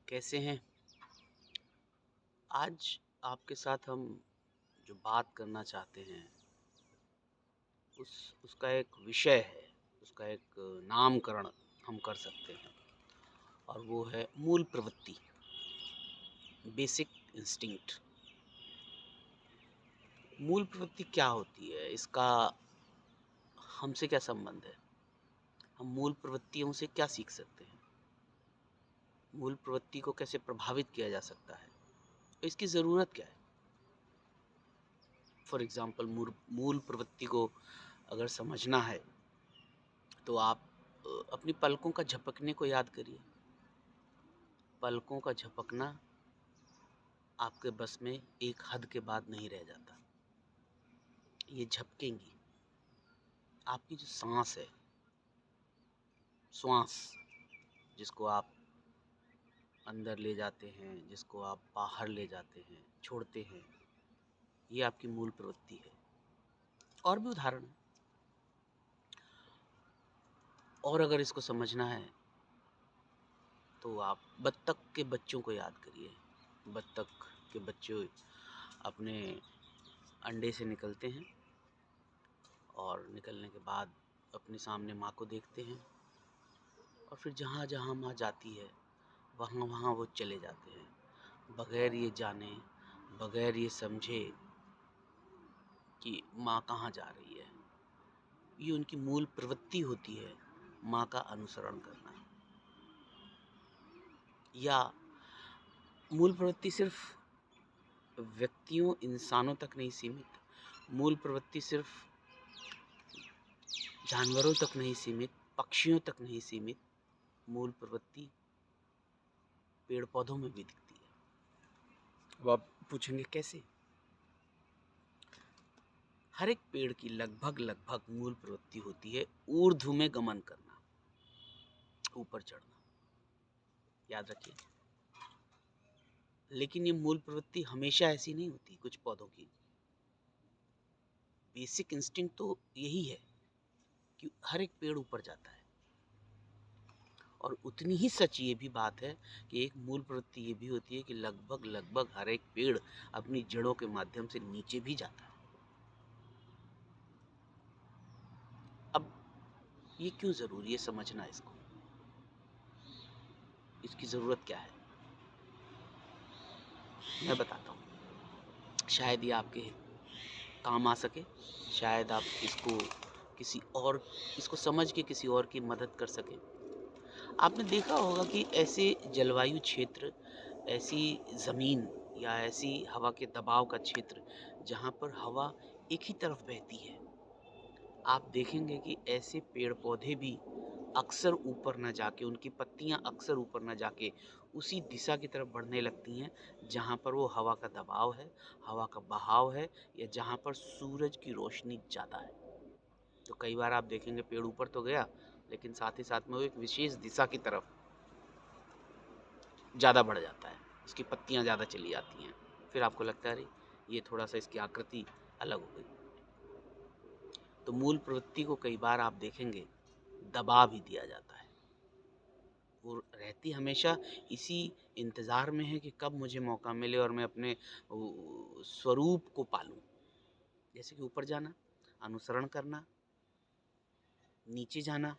कैसे हैं? आज आपके साथ हम जो बात करना चाहते हैं उसका एक विषय है, उसका एक नामकरण हम कर सकते हैं और वो है मूल प्रवृत्ति, बेसिक इंस्टिंक्ट। मूल प्रवृत्ति क्या होती है? इसका हमसे क्या संबंध है? हम मूल प्रवृत्तियों से क्या सीख सकते हैं? मूल प्रवृत्ति को कैसे प्रभावित किया जा सकता है? इसकी ज़रूरत क्या है? फॉर एग्ज़ाम्पल मूल प्रवृत्ति को अगर समझना है तो आप अपनी पलकों का झपकने को याद करिए। पलकों का झपकना आपके बस में एक हद के बाद नहीं रह जाता। ये झपकेंगी। आपकी जो सांस है, श्वास, जिसको आप अंदर ले जाते हैं, जिसको आप बाहर ले जाते हैं, छोड़ते हैं, ये आपकी मूल प्रवृत्ति है। और भी उदाहरण हैं। और अगर इसको समझना है तो आप बत्तख के बच्चों को याद करिए। बत्तख के बच्चे अपने अंडे से निकलते हैं और निकलने के बाद अपने सामने माँ को देखते हैं और फिर जहाँ जहाँ माँ जाती है वहाँ वहाँ वो चले जाते हैं, बगैर ये जाने, बगैर ये समझे कि माँ कहाँ जा रही है। ये उनकी मूल प्रवृत्ति होती है, माँ का अनुसरण करना। या मूल प्रवृत्ति सिर्फ व्यक्तियों, इंसानों तक नहीं सीमित। मूल प्रवृत्ति सिर्फ जानवरों तक नहीं सीमित, पक्षियों तक नहीं सीमित। मूल प्रवृत्ति पेड़ पौधों में भी दिखती है। अब आप पूछेंगे कैसे? हर एक पेड़ की लगभग लगभग मूल प्रवृत्ति होती है ऊर्ध्व में गमन करना, ऊपर चढ़ना। याद रखिए। लेकिन ये मूल प्रवृत्ति हमेशा ऐसी नहीं होती। कुछ पौधों की बेसिक इंस्टिंक्ट तो यही है कि हर एक पेड़ ऊपर जाता है। और उतनी ही सच ये भी बात है कि एक मूल प्रवृत्ति ये भी होती है कि लगभग लगभग हर एक पेड़ अपनी जड़ों के माध्यम से नीचे भी जाता है। अब ये क्यों जरूरी है समझना इसको? इसकी जरूरत क्या है मैं बताता हूँ। शायद ये आपके काम आ सके, शायद आप इसको समझ के किसी और की मदद कर सके। आपने देखा होगा कि ऐसे जलवायु क्षेत्र, ऐसी ज़मीन या ऐसी हवा के दबाव का क्षेत्र जहाँ पर हवा एक ही तरफ बहती है, आप देखेंगे कि ऐसे पेड़ पौधे भी अक्सर ऊपर न जाके, उनकी पत्तियां अक्सर ऊपर न जाके उसी दिशा की तरफ बढ़ने लगती हैं जहाँ पर वो हवा का दबाव है, हवा का बहाव है, या जहाँ पर सूरज की रोशनी ज़्यादा है। तो कई बार आप देखेंगे पेड़ ऊपर तो गया, लेकिन साथ ही साथ में वो एक विशेष दिशा की तरफ ज़्यादा बढ़ जाता है, उसकी पत्तियां ज़्यादा चली जाती हैं। फिर आपको लगता है अरे ये थोड़ा सा इसकी आकृति अलग हो गई। तो मूल प्रवृत्ति को कई बार आप देखेंगे दबा भी दिया जाता है। वो रहती हमेशा इसी इंतज़ार में है कि कब मुझे मौका मिले और मैं अपने स्वरूप को पालूं। जैसे कि ऊपर जाना, अनुसरण करना, नीचे जाना।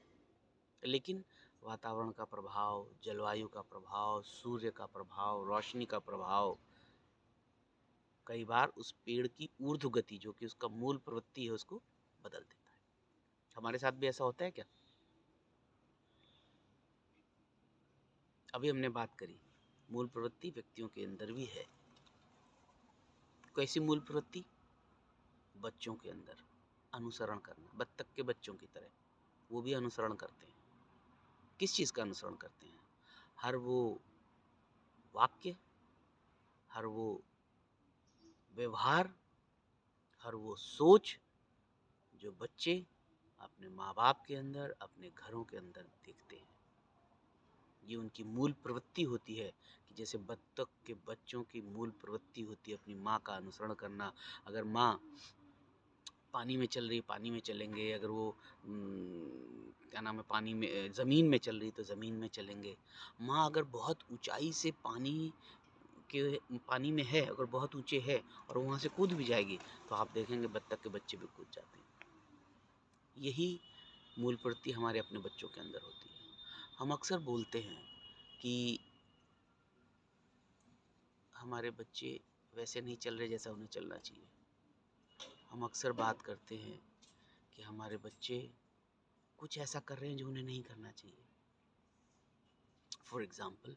लेकिन वातावरण का प्रभाव, जलवायु का प्रभाव, सूर्य का प्रभाव, रोशनी का प्रभाव कई बार उस पेड़ की ऊर्ध्व गति, जो कि उसका मूल प्रवृत्ति है, उसको बदल देता है। हमारे साथ भी ऐसा होता है क्या? अभी हमने बात करी मूल प्रवृत्ति व्यक्तियों के अंदर भी है। कैसी मूल प्रवृत्ति? बच्चों के अंदर अनुसरण करना, बत्तख के बच्चों की तरह वो भी अनुसरण करते हैं। किस चीज़ का अनुसरण करते हैं? हर वो वाक्य, हर वो व्यवहार, हर वो सोच जो बच्चे अपने माँ बाप के अंदर, अपने घरों के अंदर देखते हैं। ये उनकी मूल प्रवृत्ति होती है कि जैसे बत्तख के बच्चों की मूल प्रवृत्ति होती है अपनी माँ का अनुसरण करना। अगर माँ पानी में चल रही है पानी में चलेंगे, अगर वो क्या नाम है पानी में ज़मीन में चल रही तो ज़मीन में चलेंगे। माँ अगर बहुत ऊंचाई से पानी में है, अगर बहुत ऊंचे है और वहाँ से कूद भी जाएगी तो आप देखेंगे बत्तख के बच्चे भी कूद जाते हैं। यही मूल प्रवृत्ति हमारे अपने बच्चों के अंदर होती है। हम अक्सर बोलते हैं कि हमारे बच्चे वैसे नहीं चल रहे जैसा उन्हें चलना चाहिए। हम अक्सर बात करते हैं कि हमारे बच्चे कुछ ऐसा कर रहे हैं जो उन्हें नहीं करना चाहिए। फॉर एग्ज़ाम्पल,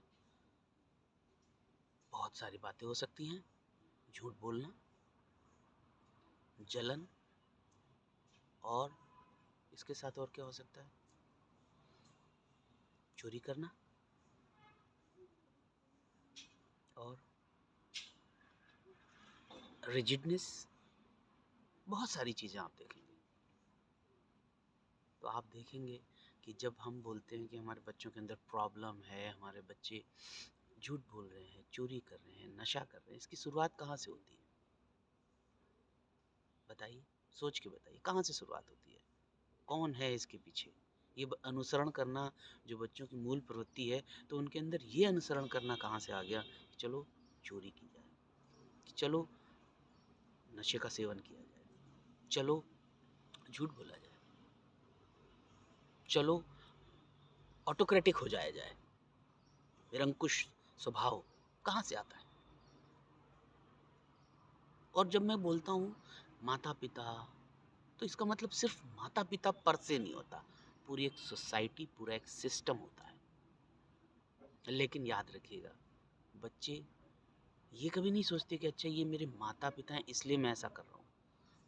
बहुत सारी बातें हो सकती हैं। झूठ बोलना, जलन, और इसके साथ और क्या हो सकता है? चोरी करना, और रिजिडनेस, बहुत सारी चीज़ें आप देखेंगे। तो आप देखेंगे कि जब हम बोलते हैं कि हमारे बच्चों के अंदर प्रॉब्लम है, हमारे बच्चे झूठ बोल रहे हैं, चोरी कर रहे हैं, नशा कर रहे हैं, इसकी शुरुआत कहाँ से होती है? बताइए, सोच के बताइए, कहाँ से शुरुआत होती है? कौन है इसके पीछे? ये अनुसरण करना जो बच्चों की मूल प्रवृत्ति है, तो उनके अंदर ये अनुसरण करना कहाँ से आ गया कि चलो चोरी की जाए, कि चलो नशे का सेवन किया जाए, चलो झूठ बोला जाए, चलो ऑटोक्रेटिक हो जाया जाए। निरंकुश स्वभाव कहाँ से आता है? और जब मैं बोलता हूँ माता पिता, तो इसका मतलब सिर्फ माता पिता पर से नहीं होता, पूरी एक सोसाइटी, पूरा एक सिस्टम होता है। लेकिन याद रखिएगा, बच्चे ये कभी नहीं सोचते कि अच्छा ये मेरे माता पिता हैं इसलिए मैं ऐसा कर रहा हूँ,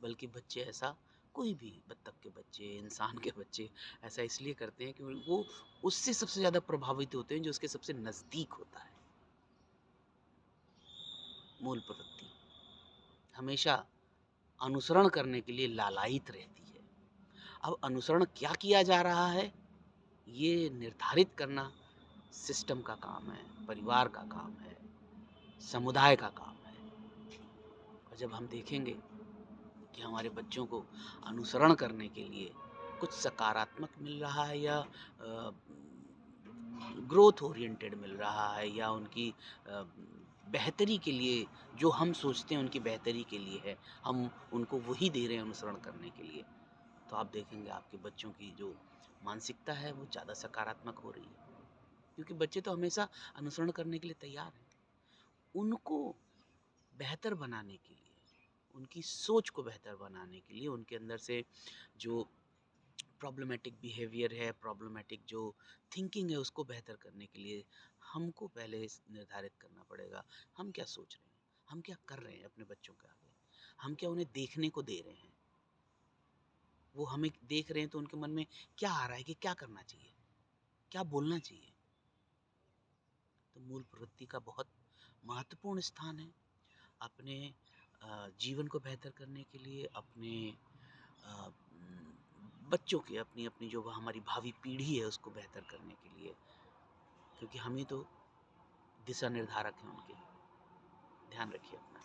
बल्कि बच्चे ऐसा, कोई भी बत्तख के बच्चे, इंसान के बच्चे ऐसा इसलिए करते हैं कि वो उससे सबसे ज़्यादा प्रभावित होते हैं जो उसके सबसे नज़दीक होता है। मूल प्रवृत्ति हमेशा अनुसरण करने के लिए लालायित रहती है। अब अनुसरण क्या किया जा रहा है, ये निर्धारित करना सिस्टम का काम है, परिवार का काम है, समुदाय का काम है। और जब हम देखेंगे कि हमारे बच्चों को अनुसरण करने के लिए कुछ सकारात्मक मिल रहा है, या ग्रोथ ओरिएंटेड मिल रहा है, या उनकी बेहतरी के लिए जो हम सोचते हैं उनकी बेहतरी के लिए है, हम उनको वही दे रहे हैं अनुसरण करने के लिए, तो आप देखेंगे आपके बच्चों की जो मानसिकता है वो ज़्यादा सकारात्मक हो रही है। क्योंकि बच्चे तो हमेशा अनुसरण करने के लिए तैयार हैं। उनको बेहतर बनाने के लिए, उनकी सोच को बेहतर बनाने के लिए, उनके अंदर से जो प्रॉब्लमेटिक बिहेवियर है, प्रॉब्लमेटिक जो थिंकिंग है, उसको बेहतर करने के लिए हमको पहले निर्धारित करना पड़ेगा हम क्या सोच रहे हैं, हम क्या कर रहे हैं अपने बच्चों के आगे, हम क्या उन्हें देखने को दे रहे हैं। वो हमें देख रहे हैं तो उनके मन में क्या आ रहा है कि क्या करना चाहिए, क्या बोलना चाहिए। तो मूल प्रवृत्ति का बहुत महत्वपूर्ण स्थान है अपने जीवन को बेहतर करने के लिए, अपने अ, बच्चों के, अपनी अपनी जो हमारी भावी पीढ़ी है उसको बेहतर करने के लिए, क्योंकि हम ही तो दिशा निर्धारक हैं उनके। ध्यान रखिए अपना।